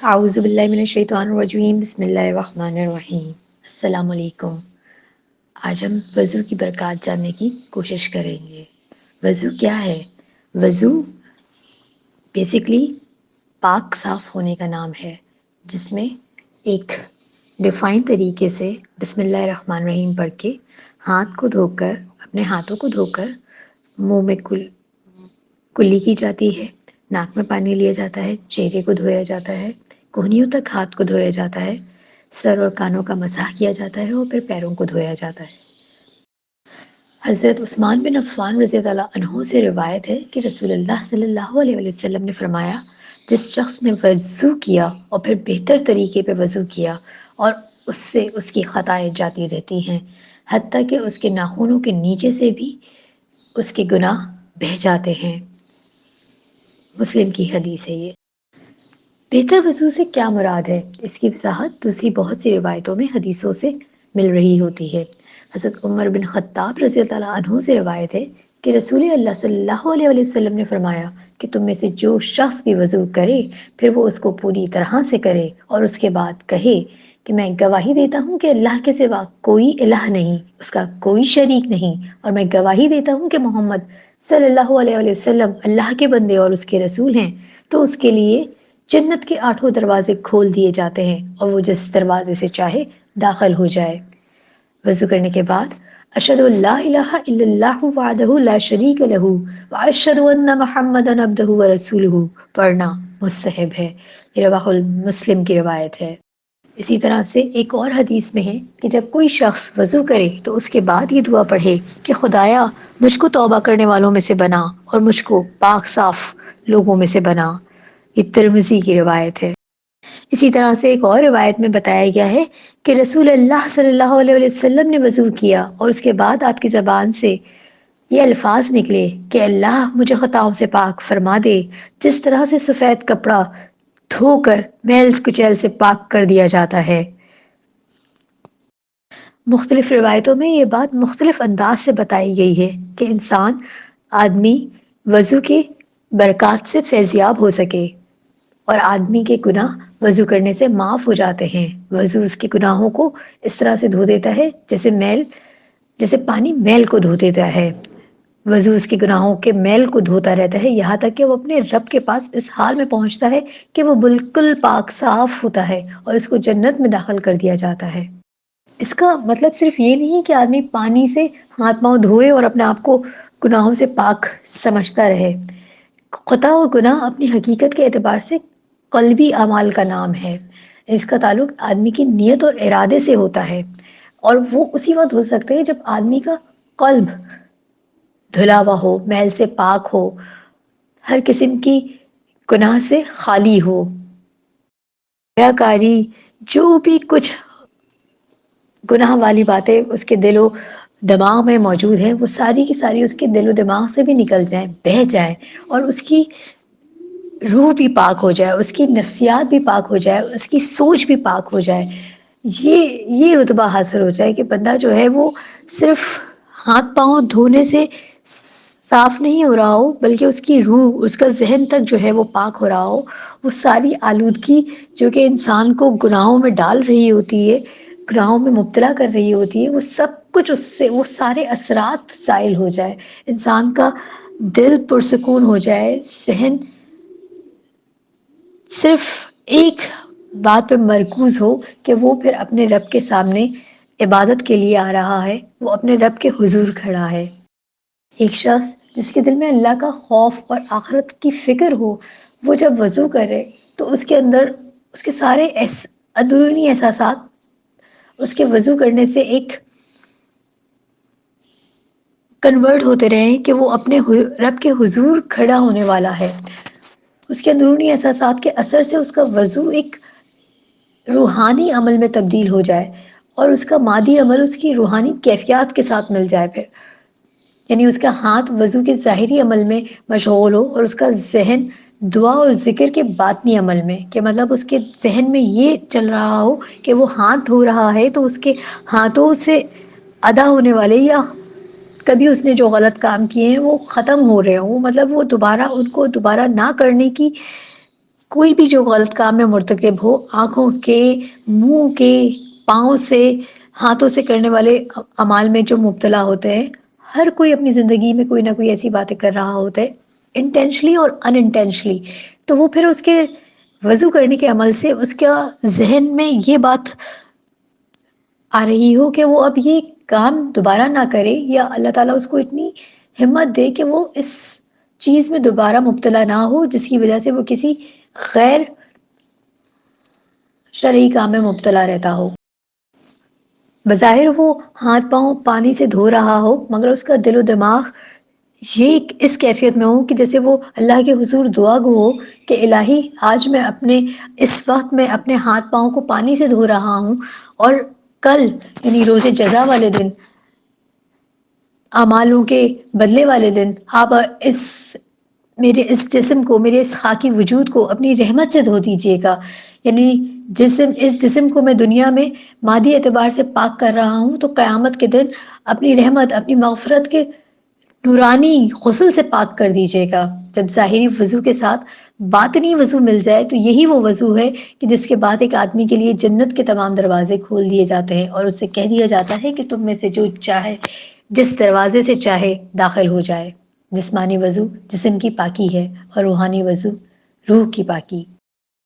اعوذ باللہ من الشیطان الرجیم، بسم اللہ الرحمن الرحیم۔ السلام علیکم۔ آج ہم وضو کی برکات جاننے کی کوشش کریں گے۔ وضو کیا ہے؟ وضو بیسیکلی پاک صاف ہونے کا نام ہے، جس میں ایک ڈیفائن طریقے سے بسم اللہ الرحمن الرحیم پڑھ کے ہاتھ کو دھو کر، اپنے ہاتھوں کو دھو کر منہ میں کلی کی جاتی ہے، ناک میں پانی لیا جاتا ہے، چہرے کو دھویا جاتا ہے، کوہنیوں تک ہاتھ کو دھویا جاتا ہے، سر اور کانوں کا مسح کیا جاتا ہے اور پھر پیروں کو دھویا جاتا ہے۔ حضرت عثمان بن عفان رضی اللہ عنہ سے روایت ہے کہ رسول اللہ صلی اللہ علیہ وسلم نے فرمایا، جس شخص نے وضو کیا اور پھر بہتر طریقے پہ وضو کیا اور اس سے اس کی خطائیں جاتی رہتی ہیں، حتیٰ کہ اس کے ناخنوں کے نیچے سے بھی اس کے گناہ بہہ جاتے ہیں۔ مسلم کی حدیث ہے یہ۔ بہتر وضو سے کیا مراد ہے؟ اس کی وضاحت دوسری بہت سی روایتوں میں حدیثوں سے مل رہی ہوتی ہے۔ حضرت عمر بن خطاب رضی اللہ عنہ سے روایت ہے کہ رسول اللہ صلی اللہ علیہ وسلم نے فرمایا کہ تم میں سے جو شخص بھی وضو کرے پھر وہ اس کو پوری طرح سے کرے اور اس کے بعد کہے کہ میں گواہی دیتا ہوں کہ اللہ کے سوا کوئی الہ نہیں، اس کا کوئی شریک نہیں، اور میں گواہی دیتا ہوں کہ محمد صلی اللہ علیہ وسلم اللہ کے بندے اور اس کے رسول ہیں، تو اس کے لیے جنت کے 8 دروازے کھول دیے جاتے ہیں اور وہ جس دروازے سے چاہے داخل ہو جائے۔ وضو کرنے کے بعد اشہد ان لا الہ الا اللہ وحدہ لا شریک لہ واشہد ان محمدا عبدہ ورسولہ پڑھنا مستحب ہے۔ یہ رواہ مسلم کی روایت ہے۔ اسی طرح سے ایک اور حدیث میں ہے کہ جب کوئی شخص وضو کرے تو اس کے بعد یہ دعا پڑھے کہ خدایا مجھ کو توبہ کرنے والوں میں سے بنا اور مجھ کو پاک صاف لوگوں میں سے بنا۔ یہ ترمذی کی روایت ہے۔ اسی طرح سے ایک اور روایت میں بتایا گیا ہے کہ رسول اللہ صلی اللہ علیہ وسلم نے وضو کیا اور اس کے بعد آپ کی زبان سے یہ الفاظ نکلے کہ اللہ مجھے خطاؤں سے پاک فرما دے، جس طرح سے سفید کپڑا دھو کر میل کچیل سے پاک کر دیا جاتا ہے۔ مختلف روایتوں میں یہ بات مختلف انداز سے بتائی گئی ہے کہ آدمی وضو کی برکات سے فیضیاب ہو سکے اور آدمی کے گناہ وضو کرنے سے معاف ہو جاتے ہیں۔ وضو اس کے گناہوں کو اس طرح سے دھو دیتا ہے جیسے پانی میل کو دھو دیتا ہے۔ وضو اس کے گناہوں کے میل کو دھوتا رہتا ہے یہاں تک کہ وہ اپنے رب کے پاس اس حال میں پہنچتا ہے کہ وہ بالکل پاک صاف ہوتا ہے اور اس کو جنت میں داخل کر دیا جاتا ہے۔ اس کا مطلب صرف یہ نہیں کہ آدمی پانی سے ہاتھ پاؤں دھوئے اور اپنے آپ کو گناہوں سے پاک سمجھتا رہے۔ خطا و گناہ اپنی حقیقت کے اعتبار سے قلبی اعمال کا نام ہے۔ اس کا تعلق آدمی کی نیت اور ارادے سے ہوتا ہے اور وہ اسی وقت ہو سکتے ہیں جب آدمی کا قلب دھلا ہوا ہو، میل سے پاک ہو، ہر قسم کی گناہ سے خالی ہو۔ ریاکاری، جو بھی کچھ گناہ والی باتیں اس کے دل و دماغ میں موجود ہیں وہ ساری کی ساری اس کے دل و دماغ سے بھی نکل جائیں، بہہ جائیں اور اس کی روح بھی پاک ہو جائے، اس کی نفسیات بھی پاک ہو جائے، اس کی سوچ بھی پاک ہو جائے۔ یہ رتبہ حاصل ہو جائے کہ بندہ جو ہے وہ صرف ہاتھ پاؤں دھونے سے صاف نہیں ہو رہا ہو بلکہ اس کی روح، اس کا ذہن تک جو ہے وہ پاک ہو رہا ہو۔ وہ ساری آلودگی جو کہ انسان کو گناہوں میں ڈال رہی ہوتی ہے، گناہوں میں مبتلا کر رہی ہوتی ہے، وہ سب کچھ اس سے، وہ سارے اثرات زائل ہو جائے، انسان کا دل پرسکون ہو جائے، ذہن صرف ایک بات پہ مرکوز ہو کہ وہ پھر اپنے رب کے سامنے عبادت کے لیے آ رہا ہے، وہ اپنے رب کے حضور کھڑا ہے۔ ایک شخص جس کے دل میں اللہ کا خوف اور آخرت کی فکر ہو، وہ جب وضو کرے تو اس کے اندر اس کے سارے اندرونی احساسات اس کے وضو کرنے سے ایک کنورٹ ہوتے رہیں کہ وہ اپنے رب کے حضور کھڑا ہونے والا ہے۔ اس کے اندرونی احساسات کے اثر سے اس کا وضو ایک روحانی عمل میں تبدیل ہو جائے اور اس کا مادی عمل اس کی روحانی کیفیات کے ساتھ مل جائے پھر، یعنی اس کا ہاتھ وضو کے ظاہری عمل میں مشغول ہو اور اس کا ذہن دعا اور ذکر کے باطنی عمل میں، کہ مطلب اس کے ذہن میں یہ چل رہا ہو کہ وہ ہاتھ دھو رہا ہے تو اس کے ہاتھوں سے ادا ہونے والے یا کبھی اس نے جو غلط کام کیے ہیں وہ ختم ہو رہے ہوں، مطلب وہ ان کو دوبارہ نہ کرنے کی کوئی بھی جو غلط کام میں مرتکب ہو، آنکھوں کے، منہ کے، پاؤں سے، ہاتھوں سے کرنے والے اعمال میں جو مبتلا ہوتے ہیں، ہر کوئی اپنی زندگی میں کوئی نہ کوئی ایسی باتیں کر رہا ہوتا ہے، انٹینشلی اور ان انٹینشلی. تو وہ پھر اس کے وضو کرنے کے عمل سے اس کا ذہن میں یہ بات آ رہی ہو کہ وہ اب یہ کام دوبارہ نہ کرے، یا اللہ تعالیٰ اس کو اتنی ہمت دے کہ وہ اس چیز میں دوبارہ مبتلا نہ ہو جس کی وجہ سے وہ کسی غیر شرعی کام میں مبتلا رہتا ہو. بظاہر وہ ہاتھ پاؤں پانی سے دھو رہا ہو، مگر اس کا دل و دماغ یہ اس کیفیت میں ہو کہ جیسے وہ اللہ کے حضور دعا گو ہو کہ الہی آج میں اس وقت میں اپنے ہاتھ پاؤں کو پانی سے دھو رہا ہوں، اور کل یعنی روز جزا والے دن، اعمالوں کے بدلے والے دن، آپ میرے اس جسم کو، میرے اس خاکی وجود کو اپنی رحمت سے دھو دیجیے گا. یعنی اس جسم کو میں دنیا میں مادی اعتبار سے پاک کر رہا ہوں، تو قیامت کے دن اپنی رحمت، اپنی مغفرت کے نورانی غسل سے پاک کر دیجیے گا. جب ظاہری وضو کے ساتھ باطنی وضو مل جائے تو یہی وہ وضو ہے کہ جس کے بعد ایک آدمی کے لیے جنت کے تمام دروازے کھول دیے جاتے ہیں، اور اس سے کہہ دیا جاتا ہے کہ تم میں سے جو چاہے جس دروازے سے چاہے داخل ہو جائے. جسمانی وضو جسم کی پاکی ہے، اور روحانی وضو روح کی پاکی.